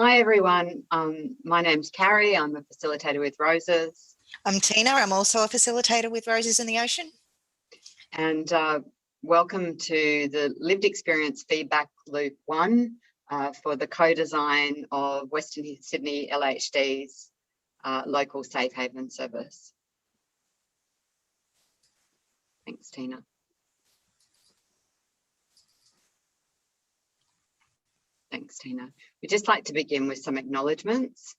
Hi everyone, my name's Carrie. I'm a facilitator with Roses. I'm Tina. I'm also a facilitator with Roses in the Ocean. And welcome to the Lived Experience Feedback Loop 1 for the co-design of Western Sydney LHD's local safe haven service. Thanks, Tina. Thanks, Tina. We'd just like to begin with some acknowledgements.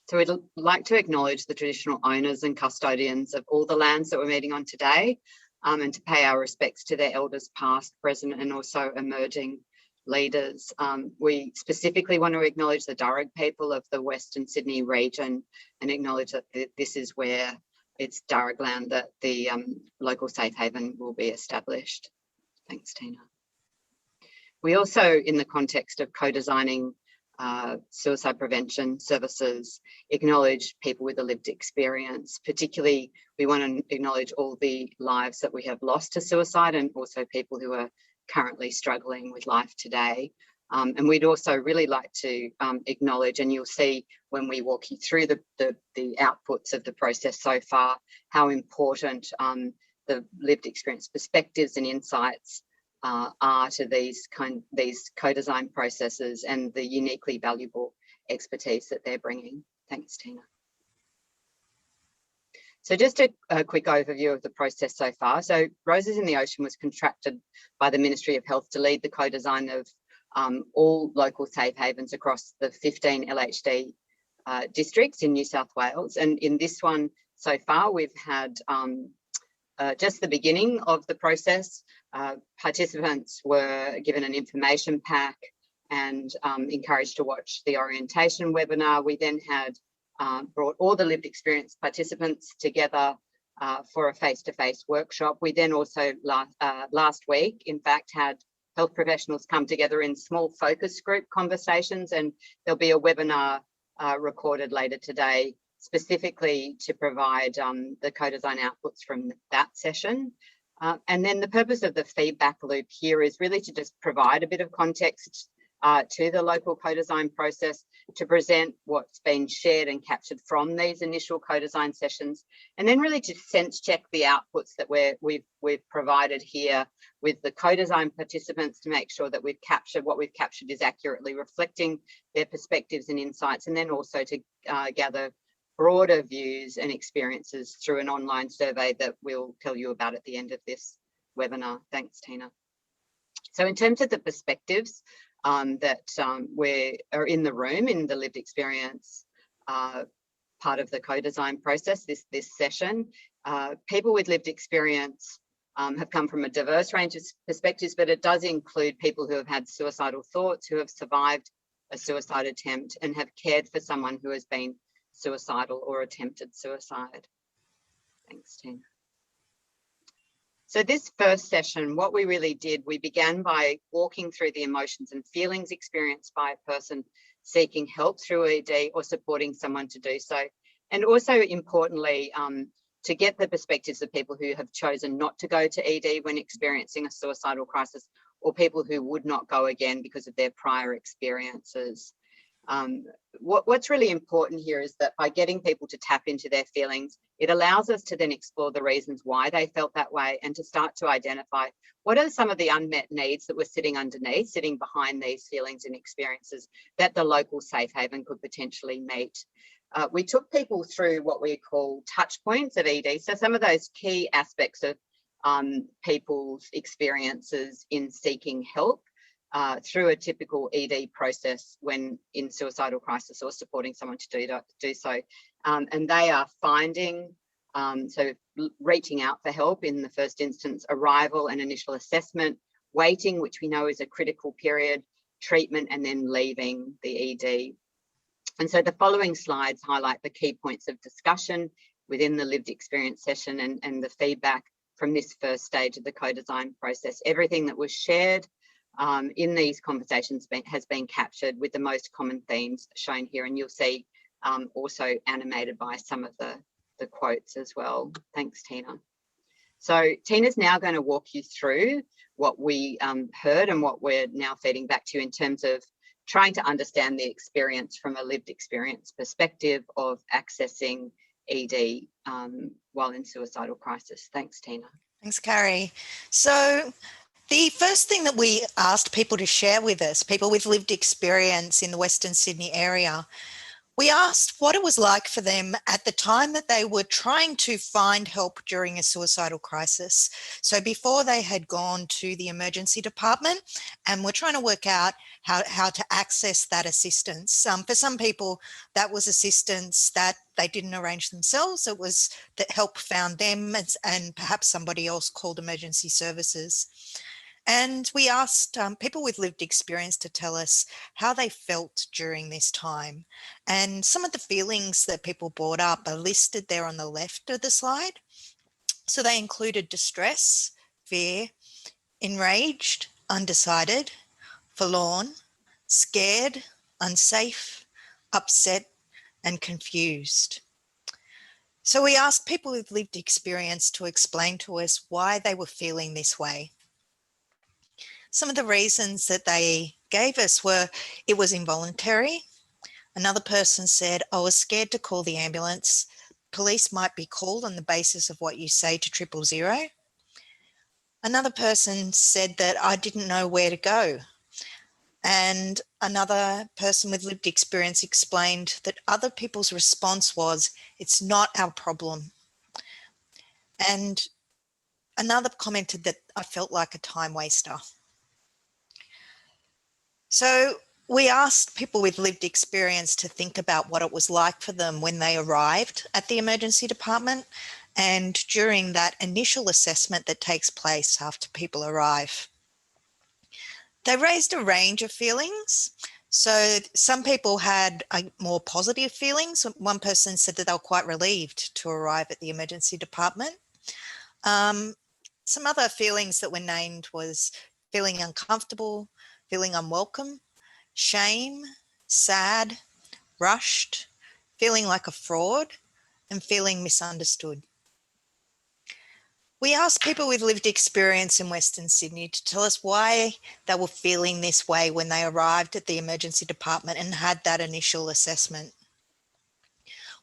So we'd like to acknowledge the traditional owners and custodians of all the lands that we're meeting on today, and to pay our respects to their elders past, present, and also emerging leaders. We specifically want to acknowledge the Darug people of the Western Sydney region and acknowledge that this is where it's Darug land that the local safe haven will be established. Thanks, Tina. We also, in the context of co-designing suicide prevention services, acknowledge people with a lived experience. Particularly, we want to acknowledge all the lives that we have lost to suicide and also people who are currently struggling with life today. And we'd also really like to acknowledge, and you'll see when we walk you through the outputs of the process so far, how important the lived experience perspectives and insights are to these co-design processes and the uniquely valuable expertise that they're bringing. Thanks, Tina. So just a quick overview of the process so far. So Roses in the Ocean was contracted by the Ministry of Health to lead the co-design of all local safe havens across the 15 LHD districts in New South Wales. And in this one so far, we've had just the beginning of the process. Participants were given an information pack and encouraged to watch the orientation webinar. We then had brought all the lived experience participants together for a face-to-face workshop. We then also last week, in fact, had health professionals come together in small focus group conversations, and there'll be a webinar recorded later today specifically to provide the co-design outputs from that session. And then the purpose of the feedback loop here is really to just provide a bit of context to the local co-design process, to present what's been shared and captured from these initial co-design sessions, and then really to sense check the outputs that we've provided here with the co-design participants to make sure that what we've captured is accurately reflecting their perspectives and insights, and then also to gather broader views and experiences through an online survey that we'll tell you about at the end of this webinar. Thanks, Tina. So in terms of the perspectives that we are in the room in the lived experience part of the co-design process, this session, people with lived experience have come from a diverse range of perspectives, but it does include people who have had suicidal thoughts, who have survived a suicide attempt and have cared for someone who has been suicidal or attempted suicide. Thanks, Tina. So this first session, what we really did, we began by walking through the emotions and feelings experienced by a person seeking help through ED or supporting someone to do so. And also importantly, to get the perspectives of people who have chosen not to go to ED when experiencing a suicidal crisis, or people who would not go again because of their prior experiences. What's really important here is that by getting people to tap into their feelings, it allows us to then explore the reasons why they felt that way and to start to identify what are some of the unmet needs that were sitting behind these feelings and experiences that the local safe haven could potentially meet. We took people through what we call touch points of ED. So some of those key aspects of people's experiences in seeking help through a typical ED process when in suicidal crisis or supporting someone to do so. And they are finding, so reaching out for help in the first instance, arrival and initial assessment, waiting, which we know is a critical period, treatment, and then leaving the ED. And so the following slides highlight the key points of discussion within the lived experience session and the feedback from this first stage of the co-design process. Everything that was shared in these conversations has been captured with the most common themes shown here, and you'll see also animated by some of the quotes as well. Thanks, Tina. So Tina's now going to walk you through what we heard and what we're now feeding back to you in terms of trying to understand the experience from a lived experience perspective of accessing ED while in suicidal crisis. Thanks, Tina. Thanks, Carrie. So the first thing that we asked people to share with us, people with lived experience in the Western Sydney area, we asked what it was like for them at the time that they were trying to find help during a suicidal crisis. So before they had gone to the emergency department and were trying to work out how to access that assistance. For some people, that was assistance that they didn't arrange themselves. It was that help found them and perhaps somebody else called emergency services. And we asked people with lived experience to tell us how they felt during this time. And some of the feelings that people brought up are listed there on the left of the slide. So they included distress, fear, enraged, undecided, forlorn, scared, unsafe, upset, and confused. So we asked people with lived experience to explain to us why they were feeling this way. Some of the reasons that they gave us were it was involuntary. Another person said, I was scared to call the ambulance. Police might be called on the basis of what you say to 000. Another person said that I didn't know where to go. And another person with lived experience explained that other people's response was, it's not our problem. And another commented that I felt like a time waster. So we asked people with lived experience to think about what it was like for them when they arrived at the emergency department and during that initial assessment that takes place after people arrive. They raised a range of feelings. So some people had more positive feelings. One person said that they were quite relieved to arrive at the emergency department. Some other feelings that were named was feeling uncomfortable, feeling unwelcome, shame, sad, rushed, feeling like a fraud, and feeling misunderstood. We asked people with lived experience in Western Sydney to tell us why they were feeling this way when they arrived at the emergency department and had that initial assessment.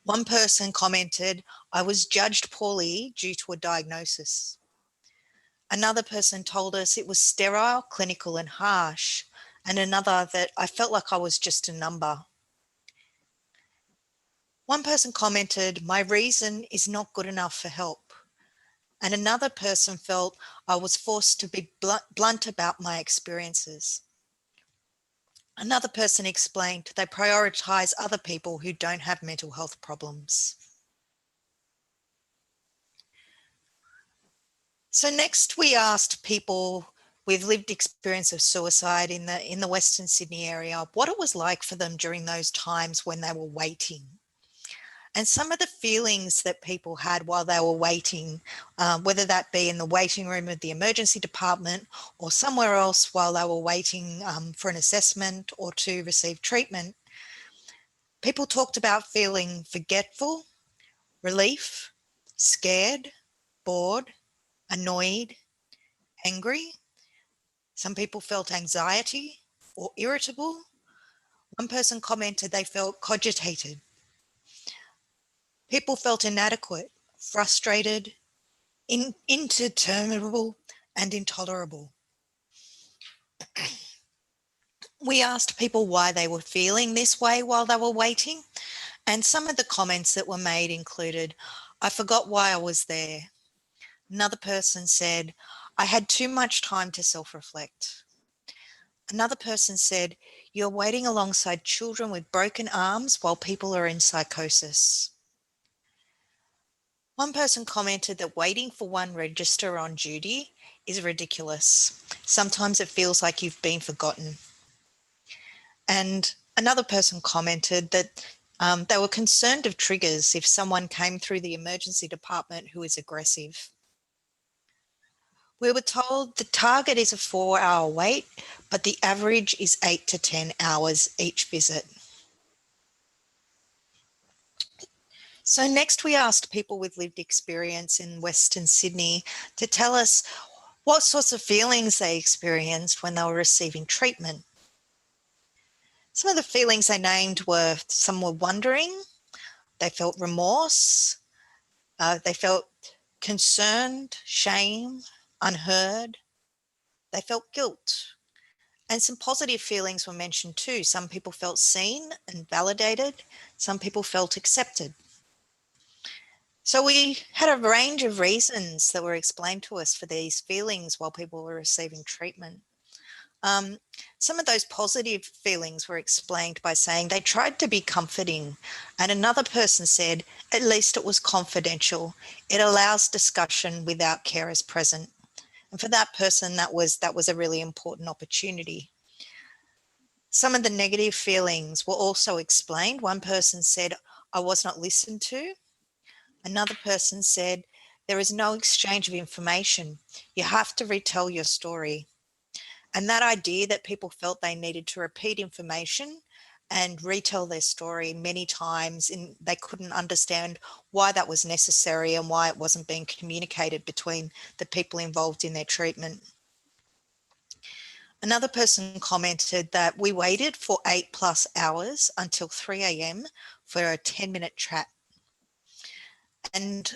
One person commented, I was judged poorly due to a diagnosis. Another person told us it was sterile, clinical, and harsh. And another that I felt like I was just a number. One person commented, my reason is not good enough for help. And another person felt I was forced to be blunt about my experiences. Another person explained they prioritise other people who don't have mental health problems. So next we asked people with lived experience of suicide in the Western Sydney area what it was like for them during those times when they were waiting. And some of the feelings that people had while they were waiting, whether that be in the waiting room of the emergency department or somewhere else while they were waiting for an assessment or to receive treatment, people talked about feeling forgetful, relief, scared, bored, annoyed, angry. Some people felt anxiety or irritable. One person commented they felt cogitated. People felt inadequate, frustrated, indeterminable, and intolerable. We asked people why they were feeling this way while they were waiting, and some of the comments that were made included, I forgot why I was there. Another person said, I had too much time to self-reflect. Another person said, you're waiting alongside children with broken arms while people are in psychosis. One person commented that waiting for one register on duty is ridiculous. Sometimes it feels like you've been forgotten. And another person commented that they were concerned of triggers if someone came through the emergency department who is aggressive. We were told the target is a 4-hour wait, but the average is 8 to 10 hours each visit. So next we asked people with lived experience in Western Sydney to tell us what sorts of feelings they experienced when they were receiving treatment. Some of the feelings they named were, some were wondering, they felt remorse, they felt concerned, shame, unheard, they felt guilt. And some positive feelings were mentioned too. Some people felt seen and validated. Some people felt accepted. So we had a range of reasons that were explained to us for these feelings while people were receiving treatment. Some of those positive feelings were explained by saying they tried to be comforting, and another person said, at least it was confidential. It allows discussion without carers present. And for that person, that was a really important opportunity. Some of the negative feelings were also explained. One person said, I was not listened to. Another person said, there is no exchange of information. You have to retell your story. And that idea that people felt they needed to repeat information and retell their story many times, and they couldn't understand why that was necessary and why it wasn't being communicated between the people involved in their treatment. Another person commented that we waited for 8+ hours until 3 a.m. for a 10-minute chat. And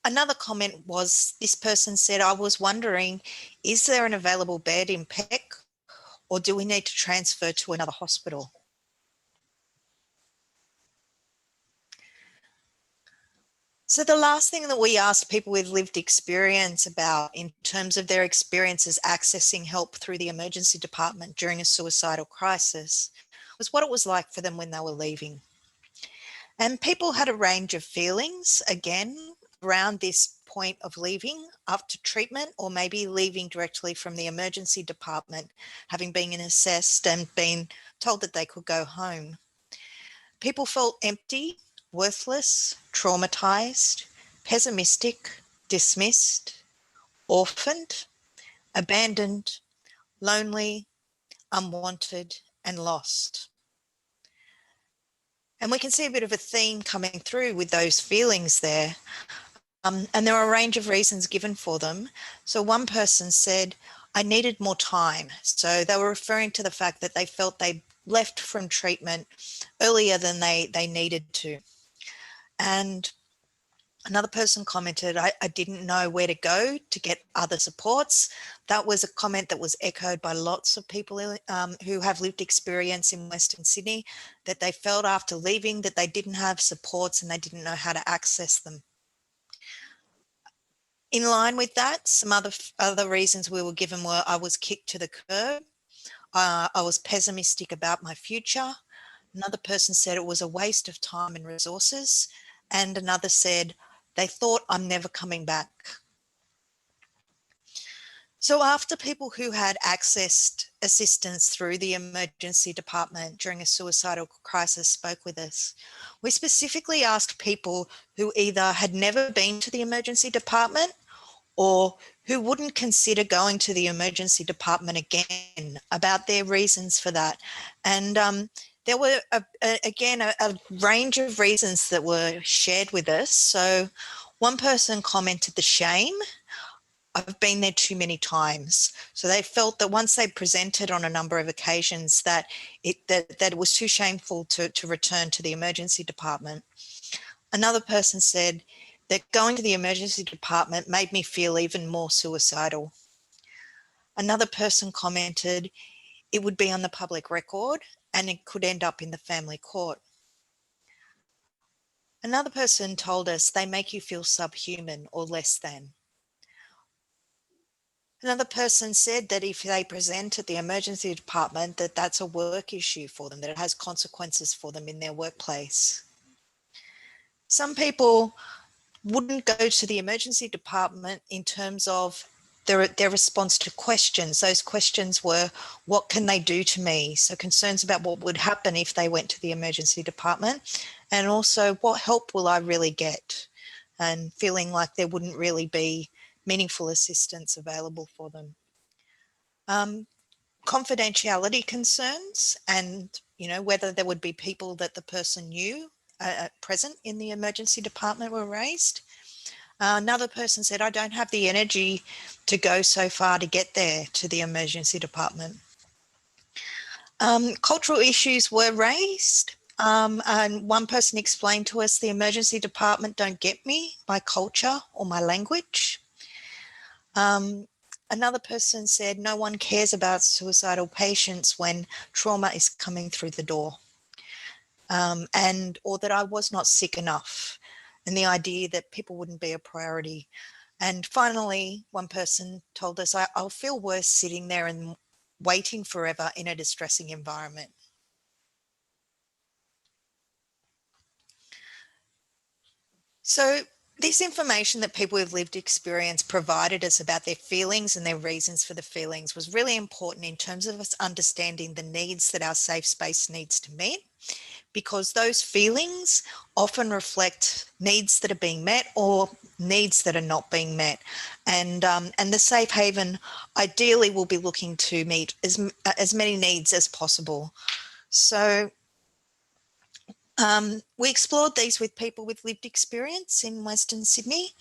another comment was, this person said, I was wondering, is there an available bed in PEC, or do we need to transfer to another hospital? So the last thing that we asked people with lived experience about in terms of their experiences accessing help through the emergency department during a suicidal crisis was what it was like for them when they were leaving. And people had a range of feelings, again, around this point of leaving after treatment, or maybe leaving directly from the emergency department, having been assessed and been told that they could go home. People felt empty, worthless, traumatized, pessimistic, dismissed, orphaned, abandoned, lonely, unwanted, and lost. And we can see a bit of a theme coming through with those feelings there. And there are a range of reasons given for them. So one person said, I needed more time. So they were referring to the fact that they felt they left from treatment earlier than they needed to. And another person commented, I didn't know where to go to get other supports. That was a comment that was echoed by lots of people who have lived experience in Western Sydney, that they felt after leaving that they didn't have supports and they didn't know how to access them. In line with that, some other reasons we were given were, I was kicked to the curb. I was pessimistic about my future. Another person said it was a waste of time and resources. And another said, they thought I'm never coming back. So after people who had accessed assistance through the emergency department during a suicidal crisis spoke with us, we specifically asked people who either had never been to the emergency department or who wouldn't consider going to the emergency department again about their reasons for that. And there were, again, a range of reasons that were shared with us. So one person commented the shame. I've been there too many times. So they felt that once they presented on a number of occasions that it was too shameful to return to the emergency department. Another person said that going to the emergency department made me feel even more suicidal. Another person commented it would be on the public record and it could end up in the family court. Another person told us they make you feel subhuman or less than. Another person said that if they present at the emergency department, that that's a work issue for them, that it has consequences for them in their workplace. Some people wouldn't go to the emergency department in terms of their response to questions. Those questions were, what can they do to me? So concerns about what would happen if they went to the emergency department, and also what help will I really get? And feeling like there wouldn't really be meaningful assistance available for them. Confidentiality concerns, and whether there would be people that the person knew present in the emergency department were raised. Another person said, I don't have the energy to go so far to get there to the emergency department. Cultural issues were raised. And one person explained to us, the emergency department don't get me, my culture or my language. Another person said, no one cares about suicidal patients when trauma is coming through the door. Or that I was not sick enough, and the idea that people wouldn't be a priority. And finally, one person told us, I'll feel worse sitting there and waiting forever in a distressing environment. So this information that people with lived experience provided us about their feelings and their reasons for the feelings was really important in terms of us understanding the needs that our safe space needs to meet, because those feelings often reflect needs that are being met or needs that are not being met. And the safe haven ideally will be looking to meet as many needs as possible. So we explored these with people with lived experience in Western Sydney,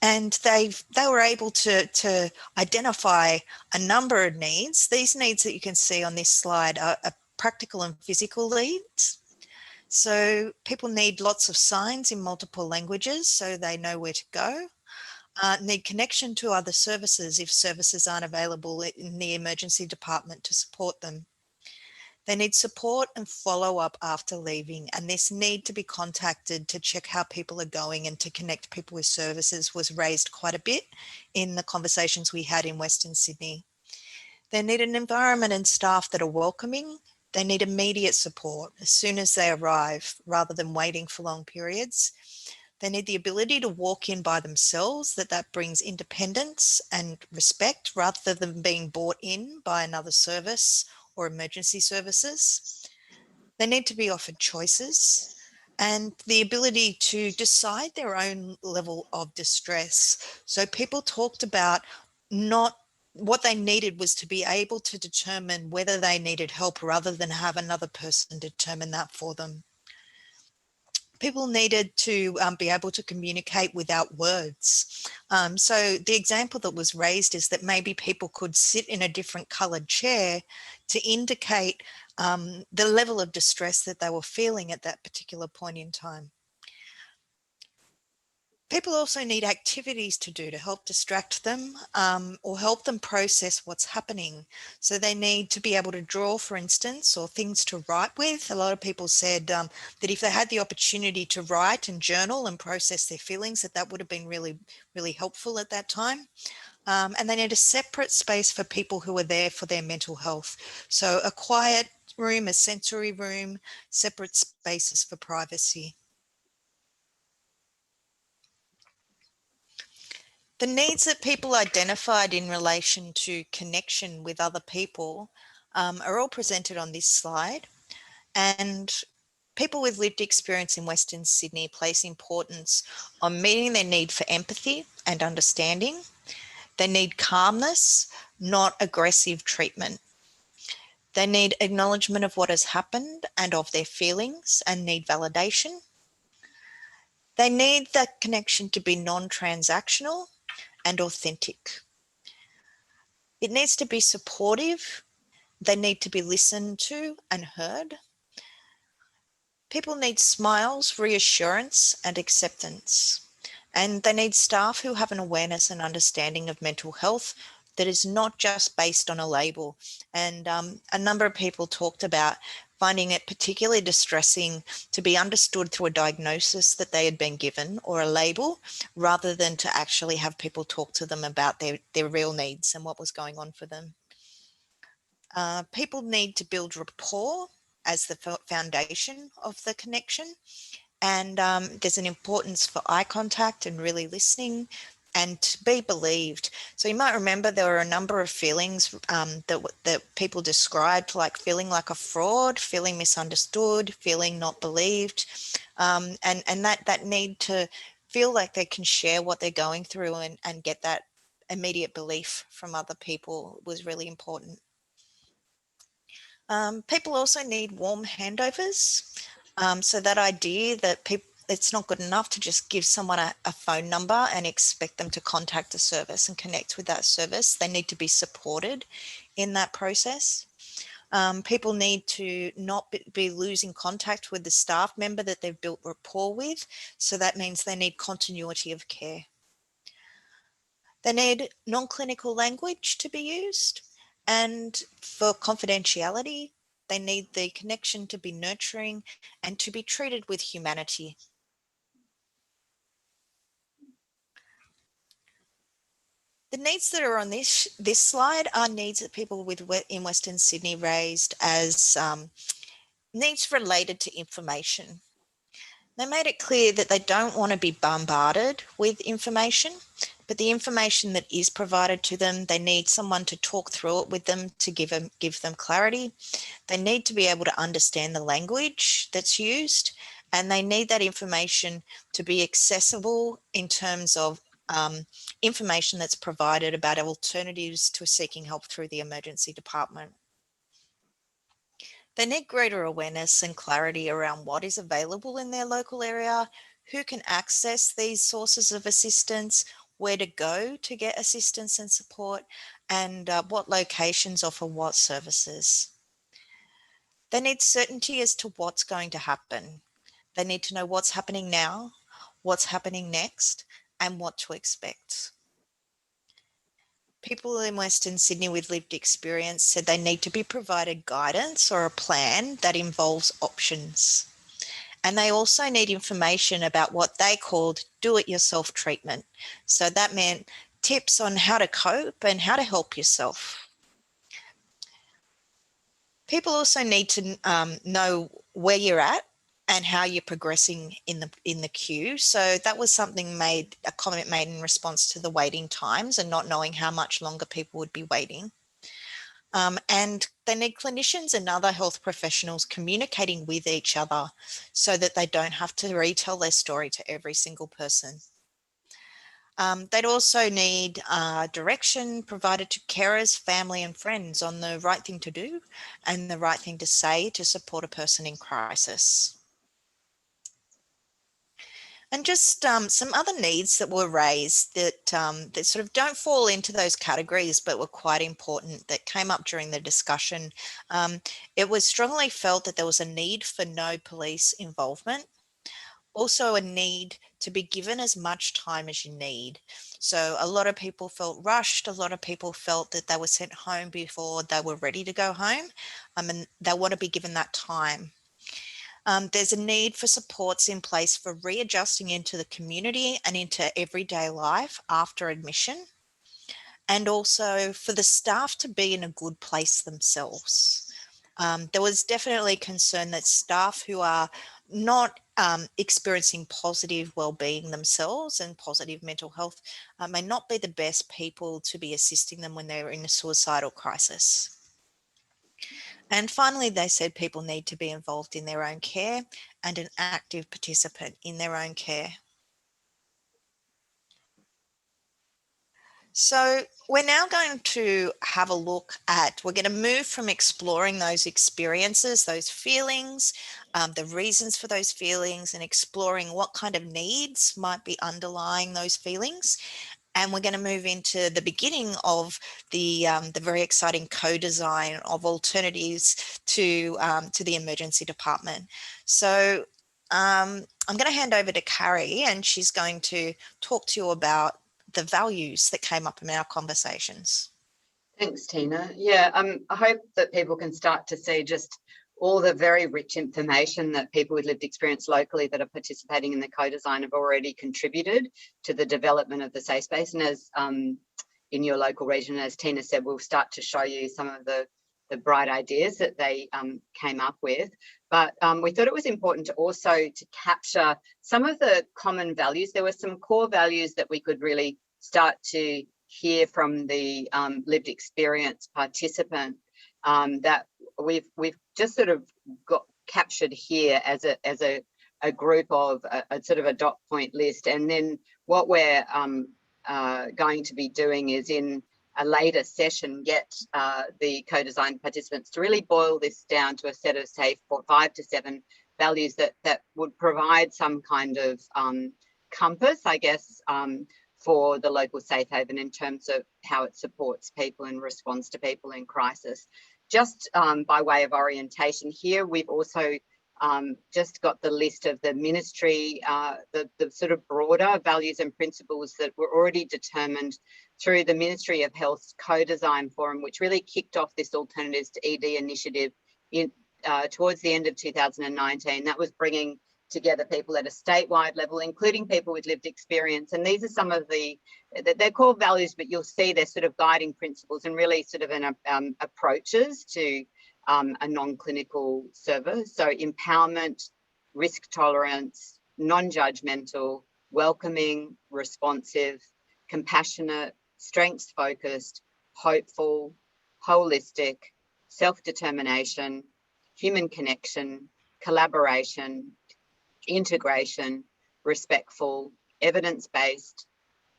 and they were able to identify a number of needs. These needs that you can see on this slide are practical and physical needs. So people need lots of signs in multiple languages so they know where to go. Need connection to other services if services aren't available in the emergency department to support them. They need support and follow up after leaving, and this need to be contacted to check how people are going and to connect people with services was raised quite a bit in the conversations we had in Western Sydney. They need an environment and staff that are welcoming. They need immediate support as soon as they arrive rather than waiting for long periods. They need the ability to walk in by themselves, that brings independence and respect rather than being brought in by another service or emergency services. They need to be offered choices and the ability to decide their own level of distress. So people talked about what they needed was to be able to determine whether they needed help rather than have another person determine that for them. People needed to be able to communicate without words. So the example that was raised is that maybe people could sit in a different coloured chair to indicate the level of distress that they were feeling at that particular point in time. People also need activities to do to help distract them or help them process what's happening. So they need to be able to draw, for instance, or things to write with. A lot of people said that if they had the opportunity to write and journal and process their feelings, that would have been really, really helpful at that time. And they need a separate space for people who are there for their mental health. So a quiet room, a sensory room, separate spaces for privacy. The needs that people identified in relation to connection with other people are all presented on this slide. And people with lived experience in Western Sydney place importance on meeting their need for empathy and understanding. They need calmness, not aggressive treatment. They need acknowledgement of what has happened and of their feelings and need validation. They need that connection to be non-transactional and authentic. It needs to be supportive. They need to be listened to and heard. People need smiles, reassurance, and acceptance. And they need staff who have an awareness and understanding of mental health that is not just based on a label. And a number of people talked about finding it particularly distressing to be understood through a diagnosis that they had been given or a label, rather than to actually have people talk to them about their real needs and what was going on for them. People need to build rapport as the foundation of the connection. And there's an importance for eye contact and really listening and to be believed. So you might remember there were a number of feelings that people described, like feeling like a fraud, feeling misunderstood, feeling not believed, and that need to feel like they can share what they're going through and get that immediate belief from other people was really important. People also need warm handovers. So that idea that it's not good enough to just give someone a phone number and expect them to contact a service and connect with that service. They need to be supported in that process. People need to not be losing contact with the staff member that they've built rapport with. So that means they need continuity of care. They need non-clinical language to be used, and for confidentiality, they need the connection to be nurturing and to be treated with humanity. The needs that are on this slide are needs that people in Western Sydney raised as needs related to information. They made it clear that they don't want to be bombarded with information, but the information that is provided to them, they need someone to talk through it with them to give them clarity. They need to be able to understand the language that's used, and they need that information to be accessible in terms of information that's provided about alternatives to seeking help through the emergency department. They need greater awareness and clarity around what is available in their local area, who can access these sources of assistance, where to go to get assistance and support, and what locations offer what services. They need certainty as to what's going to happen. They need to know what's happening now, what's happening next, and what to expect. People in Western Sydney with lived experience said they need to be provided guidance or a plan that involves options. And they also need information about what they called do-it-yourself treatment. So that meant tips on how to cope and how to help yourself. People also need to know where you're at and how you're progressing in the queue. So that was a comment made in response to the waiting times and not knowing how much longer people would be waiting. And they need clinicians and other health professionals communicating with each other so that they don't have to retell their story to every single person. They'd also need direction provided to carers, family and friends on the right thing to do and the right thing to say to support a person in crisis. And just some other needs that were raised that, that sort of don't fall into those categories, but were quite important that came up during the discussion. It was strongly felt that there was a need for no police involvement. Also a need to be given as much time as you need. So a lot of people felt rushed. A lot of people felt that they were sent home before they were ready to go home. And they want to be given that time. There's a need for supports in place for readjusting into the community and into everyday life after admission, and also for the staff to be in a good place themselves. There was definitely concern that staff who are not experiencing positive well-being themselves and positive mental health may not be the best people to be assisting them when they're in a suicidal crisis. And finally, they said people need to be involved in their own care and an active participant in their own care. So we're now going to have a look at, we're going to move from exploring those experiences, those feelings, the reasons for those feelings, and exploring what kind of needs might be underlying those feelings. And we're going to move into the beginning of the very exciting co-design of alternatives to the emergency department. So I'm going to hand over to Carrie, and she's going to talk to you about the values that came up in our conversations. Thanks, Tina. Yeah, I hope that people can start to see just all the very rich information that people with lived experience locally that are participating in the co-design have already contributed to the development of the safe space. And as in your local region, as Tina said, we'll start to show you some of the bright ideas that they came up with. But we thought it was important to also to capture some of the common values. There were some core values that we could really start to hear from the lived experience participant that we've just sort of got captured here as a group of a sort of a dot point list. And then what we're going to be doing is in a later session get the co-design participants to really boil this down to a set of, say, 5 to 7 values that would provide some kind of compass, I guess, for the local safe haven in terms of how it supports people and responds to people in crisis. just by way of orientation here, we've also just got the list of the ministry, the sort of broader values and principles that were already determined through the Ministry of Health's co-design forum, which really kicked off this Alternatives to ED initiative towards the end of 2019. That was bringing together people at a statewide level, including people with lived experience. And these are some of they're core values, but you'll see they're sort of guiding principles and really sort of an approaches to a non-clinical service. So empowerment, risk tolerance, non-judgmental, welcoming, responsive, compassionate, strengths-focused, hopeful, holistic, self-determination, human connection, collaboration, integration, respectful, evidence-based,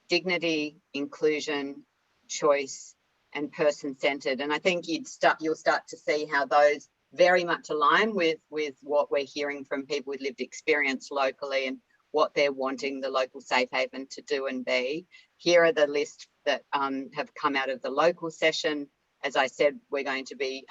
dignity, inclusion, choice, and person-centered. And I think you'll start to see how those very much align with what we're hearing from people with lived experience locally and what they're wanting the local safe haven to do and be. Here are the lists that have come out of the local session. As I said, we're going to be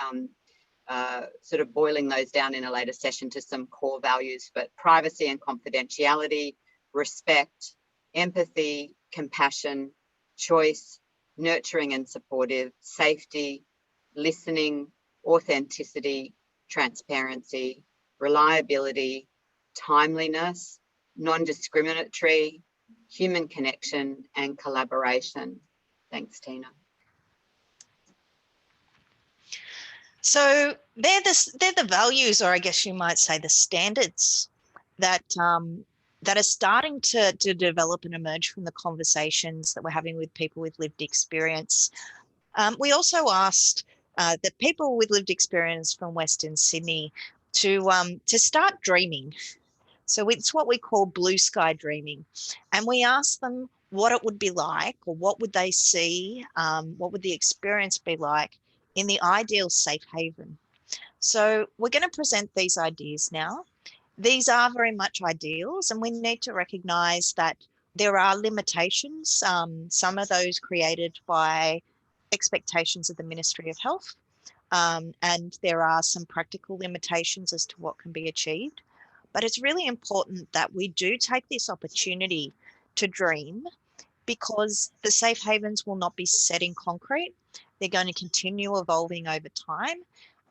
sort of boiling those down in a later session to some core values, but privacy and confidentiality, respect, empathy, compassion, choice, nurturing and supportive, safety, listening, authenticity, transparency, reliability, timeliness, non-discriminatory, human connection, and collaboration. Thanks, Tina. So they're the values, or I guess you might say the standards that that are starting to develop and emerge from the conversations that we're having with people with lived experience. We also asked the people with lived experience from Western Sydney to start dreaming. So it's what we call blue sky dreaming. And we asked them what it would be like, or what would they see, what would the experience be like in the ideal safe haven. So we're going to present these ideas now. These are very much ideals, and we need to recognise that there are limitations, some of those created by expectations of the Ministry of Health, and there are some practical limitations as to what can be achieved. But it's really important that we do take this opportunity to dream, because the safe havens will not be set in concrete. They're going to continue evolving over time.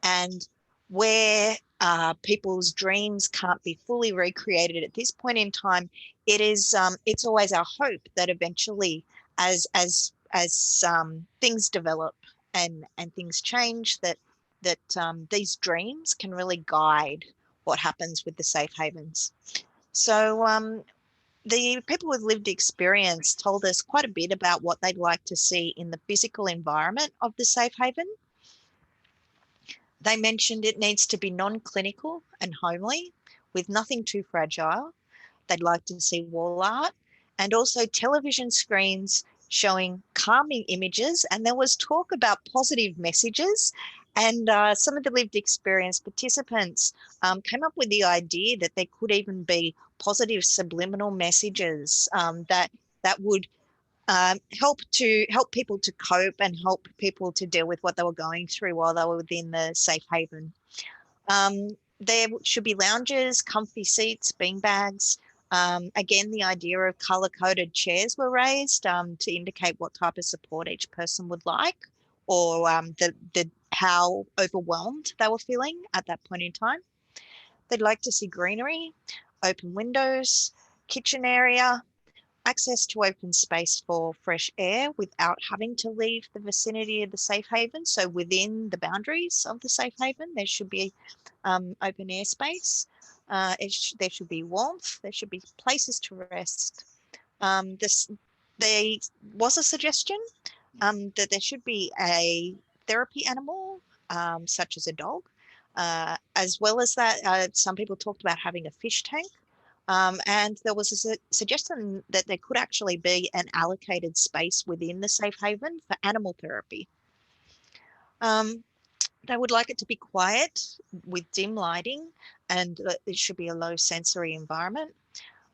And where people's dreams can't be fully recreated at this point in time, it's always our hope that eventually, as things develop and things change, that these dreams can really guide what happens with the safe havens. So the people with lived experience told us quite a bit about what they'd like to see in the physical environment of the safe haven. They mentioned it needs to be non-clinical and homely, with nothing too fragile. They'd like to see wall art and also television screens showing calming images. And there was talk about positive messages. And some of the lived experience participants came up with the idea that there could even be positive subliminal messages that would help people to cope and help people to deal with what they were going through while they were within the safe haven. There should be lounges, comfy seats, beanbags. Again, the idea of colour-coded chairs were raised to indicate what type of support each person would like, or how overwhelmed they were feeling at that point in time. They'd like to see greenery, open windows, kitchen area, access to open space for fresh air without having to leave the vicinity of the safe haven. So within the boundaries of the safe haven, there should be open air space. There should be warmth. There should be places to rest. There was a suggestion that there should be a therapy animal, such as a dog. As well as that, some people talked about having a fish tank. And there was a suggestion that there could actually be an allocated space within the safe haven for animal therapy. They would like it to be quiet with dim lighting, and it should be a low sensory environment.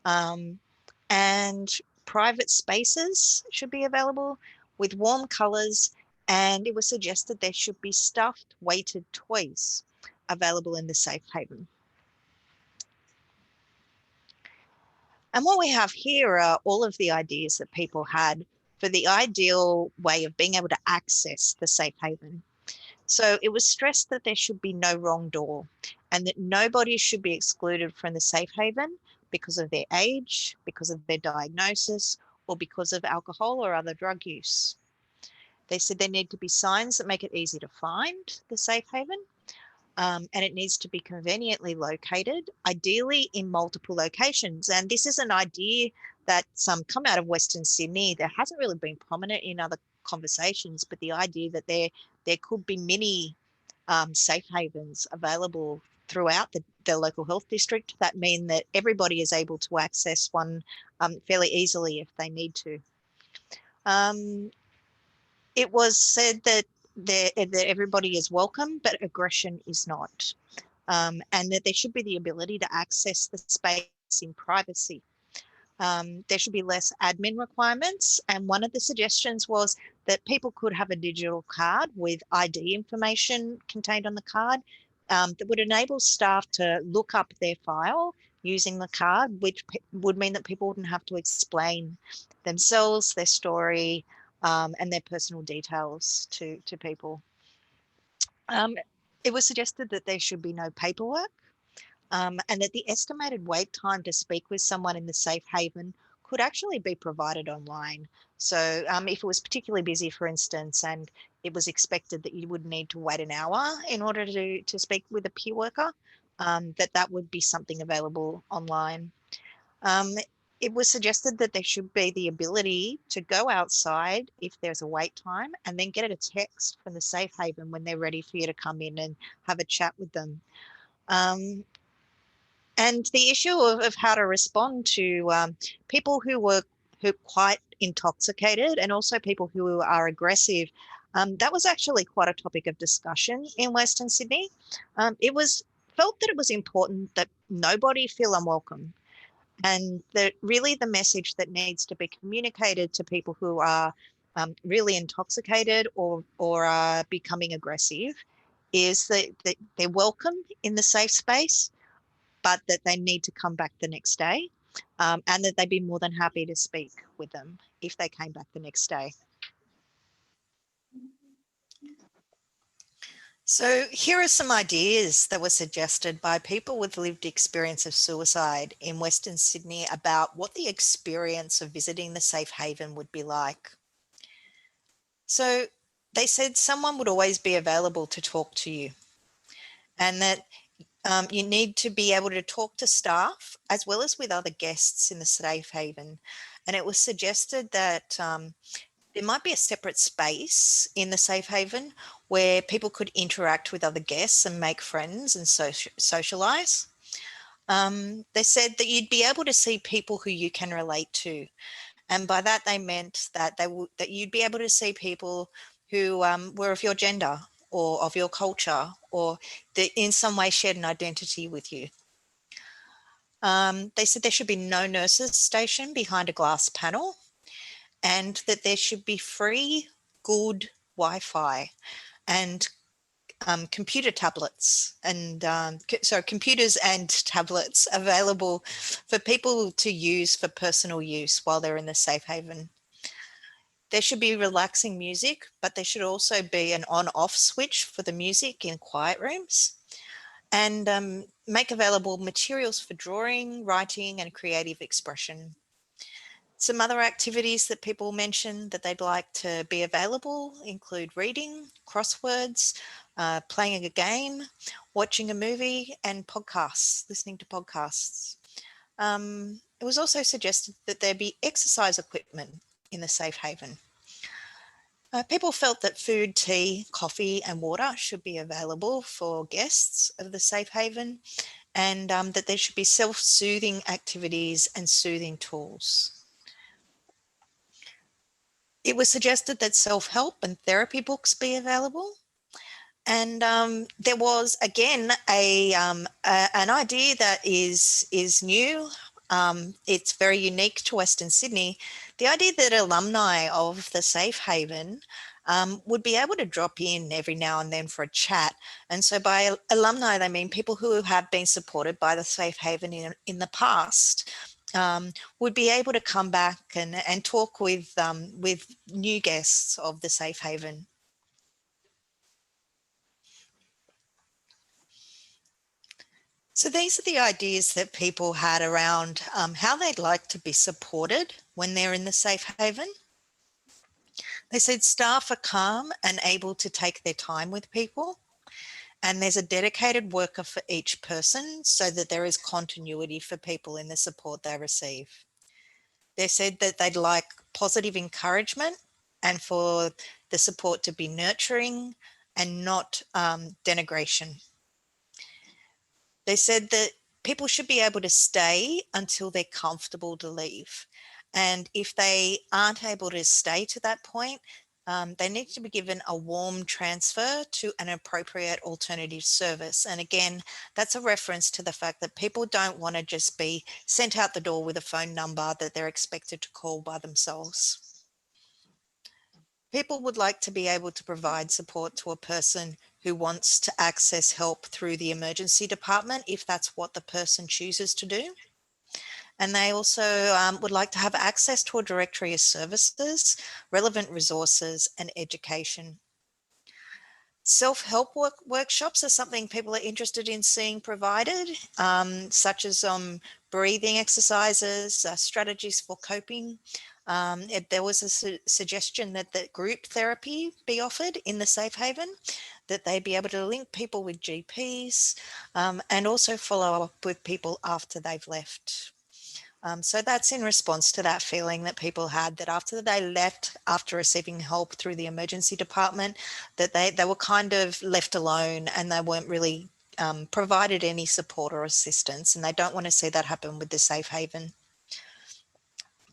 And private spaces should be available with warm colours And it was suggested there should be stuffed weighted toys available in the safe haven. And what we have here are all of the ideas that people had for the ideal way of being able to access the safe haven. So it was stressed that there should be no wrong door and that nobody should be excluded from the safe haven because of their age, because of their diagnosis, or because of alcohol or other drug use. They said there need to be signs that make it easy to find the safe haven. And it needs to be conveniently located, ideally in multiple locations. And this is an idea that's come out of Western Sydney that hasn't really been prominent in other conversations, but the idea that there could be many safe havens available throughout the local health district that mean that everybody is able to access one fairly easily if they need to. It was said that that everybody is welcome, but aggression is not. And that there should be the ability to access the space in privacy. There should be less admin requirements. And one of the suggestions was that people could have a digital card with ID information contained on the card that would enable staff to look up their file using the card, which would mean that people wouldn't have to explain themselves, their story, and their personal details to people. It was suggested that there should be no paperwork and that the estimated wait time to speak with someone in the safe haven could actually be provided online. So if it was particularly busy, for instance, and it was expected that you would need to wait an hour in order to speak with a peer worker, that would be something available online. It was suggested that there should be the ability to go outside if there's a wait time and then get a text from the safe haven when they're ready for you to come in and have a chat with them. And the issue of how to respond to people who are quite intoxicated and also people who are aggressive, that was actually quite a topic of discussion in Western Sydney. It was felt that it was important that nobody feel unwelcome, and that really the message that needs to be communicated to people who are really intoxicated or are becoming aggressive is that they're welcome in the safe space, but that they need to come back the next day, and that they'd be more than happy to speak with them if they came back the next day. So here are some ideas that were suggested by people with lived experience of suicide in Western Sydney about what the experience of visiting the safe haven would be like. So they said someone would always be available to talk to you, and that you need to be able to talk to staff as well as with other guests in the safe haven. And it was suggested that there might be a separate space in the safe haven where people could interact with other guests and make friends and socialize. They said that you'd be able to see people who you can relate to. And by that, they meant that that you'd be able to see people who were of your gender or of your culture, or that in some way shared an identity with you. They said there should be no nurses stationed behind a glass panel, and that there should be free, good Wi-Fi and computer tablets and computers and tablets available for people to use for personal use while they're in the safe haven. There should be relaxing music, but there should also be an on-off switch for the music in quiet rooms, and make available materials for drawing, writing, and creative expression. Some other activities that people mention that they'd like to be available include reading, crosswords, playing a game, watching a movie, and podcasts, listening to podcasts. It was also suggested that there be exercise equipment in the safe haven. People felt that food, tea, coffee, and water should be available for guests of the safe haven, and that there should be self-soothing activities and soothing tools. It was suggested that self-help and therapy books be available. And there was, again, an idea that is new. It's very unique to Western Sydney. The idea that alumni of the safe haven would be able to drop in every now and then for a chat. And so by alumni, they mean people who have been supported by the Safe Haven in the past. Would be able to come back and talk with new guests of the Safe Haven. So these are the ideas that people had around how they'd like to be supported when they're in the Safe Haven. They said staff are calm and able to take their time with people, and there's a dedicated worker for each person so that there is continuity for people in the support they receive. They said that they'd like positive encouragement and for the support to be nurturing and not denigration. They said that people should be able to stay until they're comfortable to leave. And if they aren't able to stay to that point, they need to be given a warm transfer to an appropriate alternative service. And again, that's a reference to the fact that people don't want to just be sent out the door with a phone number that they're expected to call by themselves. People would like to be able to provide support to a person who wants to access help through the emergency department if that's what the person chooses to do. And they also would like to have access to a directory of services, relevant resources and education. Self-help workshops are something people are interested in seeing provided, such as breathing exercises, strategies for coping. There was a suggestion that group therapy be offered in the Safe Haven, that they be able to link people with GPs and also follow up with people after they've left. So that's in response to that feeling that people had that after they left, after receiving help through the emergency department, that they were kind of left alone and they weren't really provided any support or assistance, and they don't want to see that happen with the Safe Haven.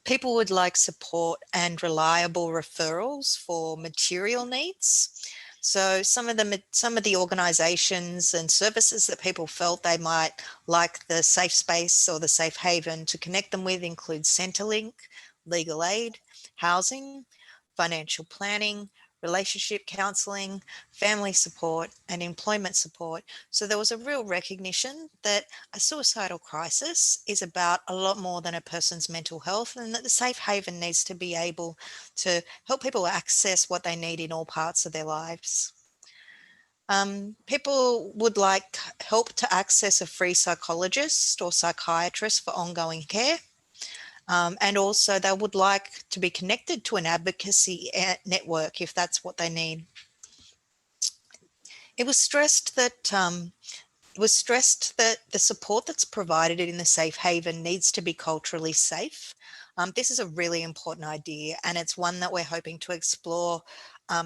People would like support and reliable referrals for material needs. So some of the organisations and services that people felt they might like the Safe Space or the Safe Haven to connect them with include Centrelink, legal aid, housing, financial planning, relationship counselling, family support and employment support. So there was a real recognition that a suicidal crisis is about a lot more than a person's mental health, and that the Safe Haven needs to be able to help people access what they need in all parts of their lives. People would like help to access a free psychologist or psychiatrist for ongoing care. And also they would like to be connected to an advocacy network if that's what they need. It was stressed that the support that's provided in the Safe Haven needs to be culturally safe. This is a really important idea, and it's one that we're hoping to explore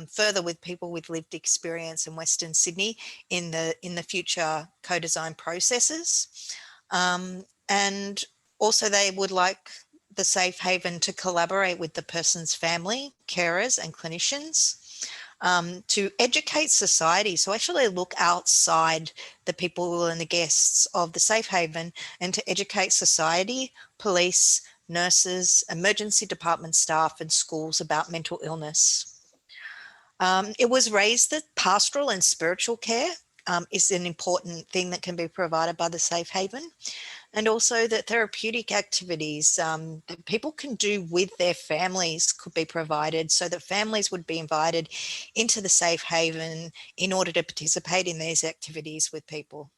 further with people with lived experience in Western Sydney in the future co-design processes. And also they would like the Safe Haven to collaborate with the person's family, carers and clinicians to educate society. So actually look outside the people and the guests of the Safe Haven and to educate society, police, nurses, emergency department staff and schools about mental illness. It was raised that pastoral and spiritual care is an important thing that can be provided by the Safe Haven. And also that therapeutic activities that people can do with their families could be provided, so that families would be invited into the Safe Haven in order to participate in these activities with people.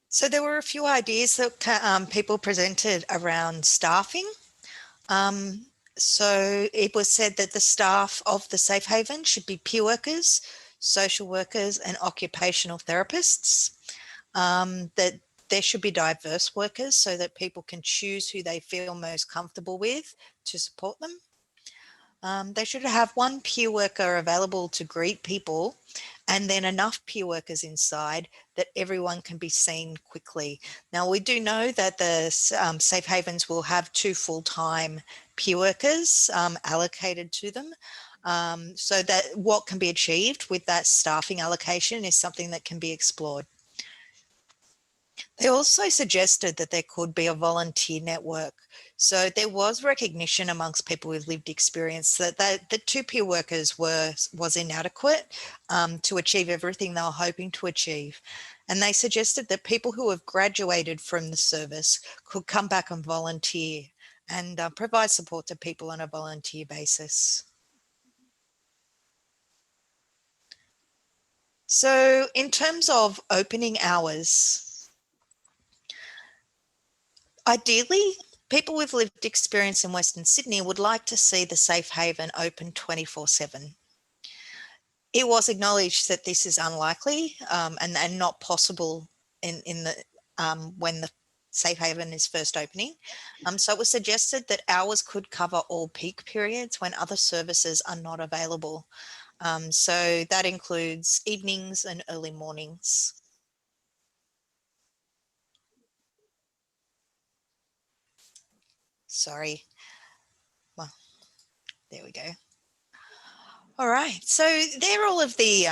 So there were a few ideas that people presented around staffing. So it was said that the staff of the Safe Haven should be peer workers, social workers and occupational therapists. That there should be diverse workers so that people can choose who they feel most comfortable with to support them. They should have one peer worker available to greet people and then enough peer workers inside that everyone can be seen quickly. Now, we do know that the Safe Havens will have 2 full-time peer workers allocated to them. So that what can be achieved with that staffing allocation is something that can be explored. They also suggested that there could be a volunteer network. So there was recognition amongst people with lived experience that the two peer workers was inadequate to achieve everything they were hoping to achieve. And they suggested that people who have graduated from the service could come back and volunteer and provide support to people on a volunteer basis. So in terms of opening hours, ideally, people with lived experience in Western Sydney would like to see the safe haven open 24/7. It was acknowledged that this is unlikely and not possible in the when the safe haven is first opening. So it was suggested that hours could cover all peak periods when other services are not available. So that includes evenings and early mornings. Sorry. Well, there we go. All right. So they're all of the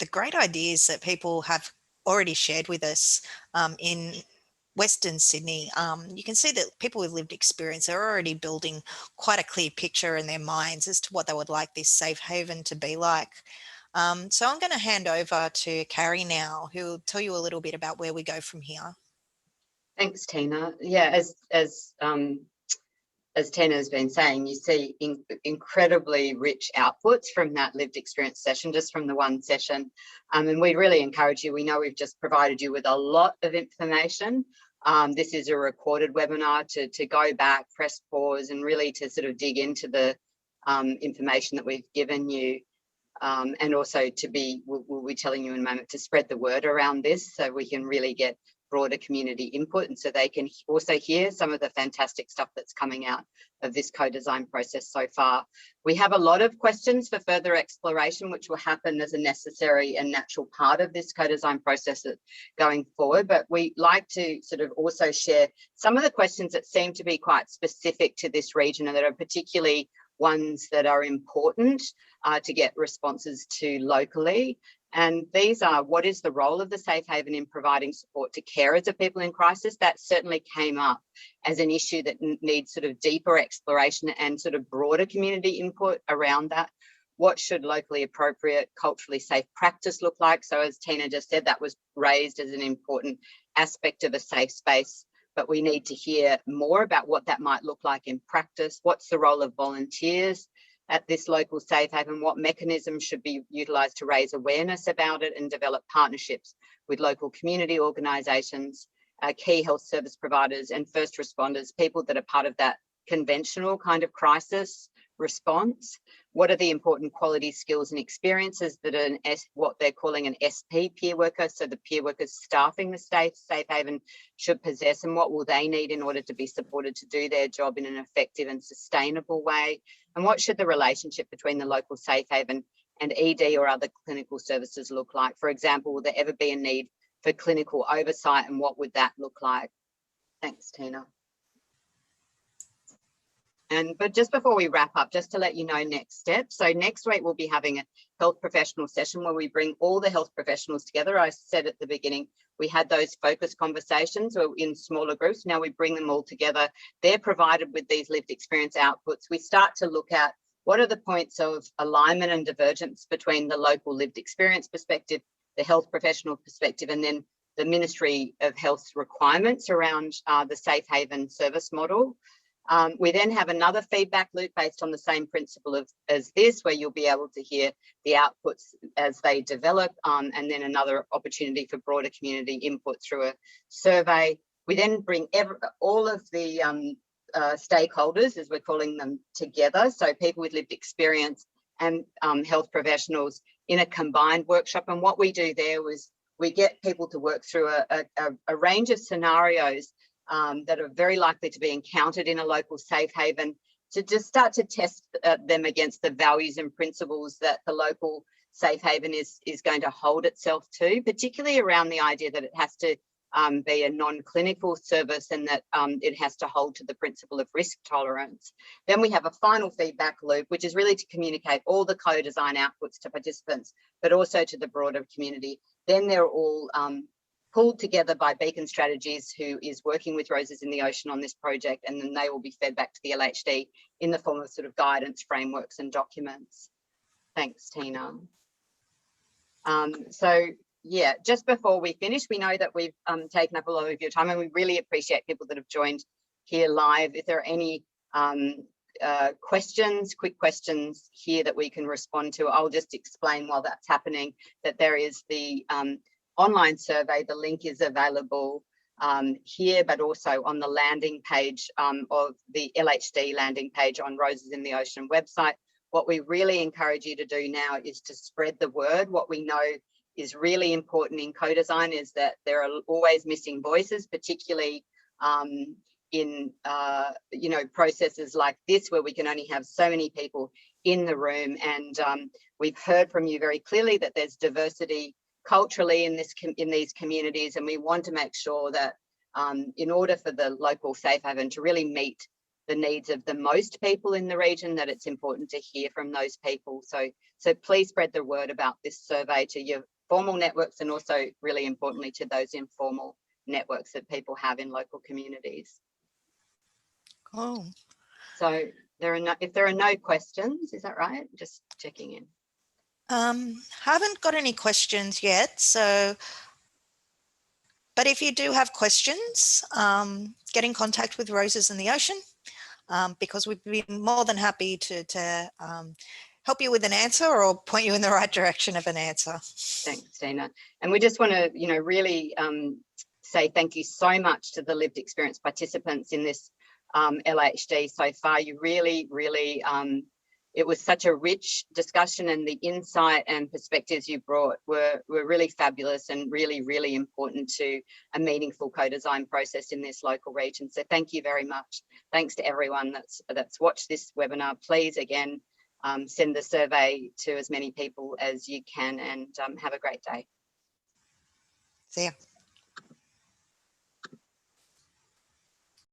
great ideas that people have already shared with us in Western Sydney. You can see that people with lived experience are already building quite a clear picture in their minds as to what they would like this safe haven to be like. So I'm going to hand over to Carrie now, who will tell you a little bit about where we go from here. Thanks, Tina. Yeah, as Tina has been saying, you see incredibly rich outputs from that lived experience session, just from the one session. And we really encourage you. We know we've just provided you with a lot of information. This is a recorded webinar to go back, press pause, and really to sort of dig into the information that we've given you. And also we'll be telling you in a moment to spread the word around this so we can really get broader community input, and so they can also hear some of the fantastic stuff that's coming out of this co-design process so far. We have a lot of questions for further exploration, which will happen as a necessary and natural part of this co-design process going forward. But we like to sort of also share some of the questions that seem to be quite specific to this region and that are particularly ones that are important to get responses to locally. And these are, what is the role of the safe haven in providing support to carers of people in crisis? That certainly came up as an issue that needs sort of deeper exploration and sort of broader community input around that. What should locally appropriate, culturally safe practice look like? So as Tina just said, that was raised as an important aspect of a safe space, but we need to hear more about what that might look like in practice. What's the role of volunteers at this local safe haven? What mechanisms should be utilised to raise awareness about it and develop partnerships with local community organisations, key health service providers and first responders, people that are part of that conventional kind of crisis response? What are the important quality skills and experiences that what they're calling an SP peer worker, so the peer workers staffing the safe haven, should possess, and what will they need in order to be supported to do their job in an effective and sustainable way? And what should the relationship between the local safe haven and ED or other clinical services look like? For example, will there ever be a need for clinical oversight, and what would that look like? Thanks, Tina. But just before we wrap up, just to let you know next steps. So next week we'll be having a health professional session where we bring all the health professionals together. I said at the beginning, we had those focus conversations in smaller groups. Now we bring them all together. They're provided with these lived experience outputs. We start to look at what are the points of alignment and divergence between the local lived experience perspective, the health professional perspective, and then the Ministry of Health's requirements around the safe haven service model. We then have another feedback loop based on the same principle as this, where you'll be able to hear the outputs as they develop, and then another opportunity for broader community input through a survey. We then bring all of the stakeholders, as we're calling them, together, so people with lived experience and health professionals in a combined workshop. And what we do there was we get people to work through a range of scenarios that are very likely to be encountered in a local safe haven, to just start to test them against the values and principles that the local safe haven is going to hold itself to, particularly around the idea that it has to be a non-clinical service and that it has to hold to the principle of risk tolerance. Then we have a final feedback loop, which is really to communicate all the co-design outputs to participants, but also to the broader community. Then they're all pulled together by Beacon Strategies, who is working with Roses in the Ocean on this project, and then they will be fed back to the LHD in the form of sort of guidance, frameworks and documents. Thanks, Tina. So yeah, just before we finish, we know that we've taken up a lot of your time, and we really appreciate people that have joined here live. If there are any questions, quick questions here that we can respond to, I'll just explain while that's happening that there is the online survey. The link is available here, but also on the landing page of the LHD landing page on Roses in the Ocean website. What we really encourage you to do now is to spread the word. What we know is really important in co-design is that there are always missing voices, particularly in processes like this where we can only have so many people in the room. And we've heard from you very clearly that there's diversity culturally in these communities, and we want to make sure that in order for the local safe haven to really meet the needs of the most people in the region, that it's important to hear from those people. So please spread the word about this survey to your formal networks, and also really importantly to those informal networks that people have in local communities. Oh. So if there are no questions, is that right? Just checking in. Haven't got any questions yet, so but if you do have questions, get in contact with Roses in the Ocean, because we'd be more than happy to help you with an answer or point you in the right direction of an answer. Thanks, Tina. And we just want to, really say thank you so much to the lived experience participants in this LHD so far. You really, it was such a rich discussion, and the insight and perspectives you brought were really fabulous and really, really important to a meaningful co-design process in this local region. So thank you very much. Thanks to everyone that's watched this webinar. Please, again, send the survey to as many people as you can, and have a great day. See ya.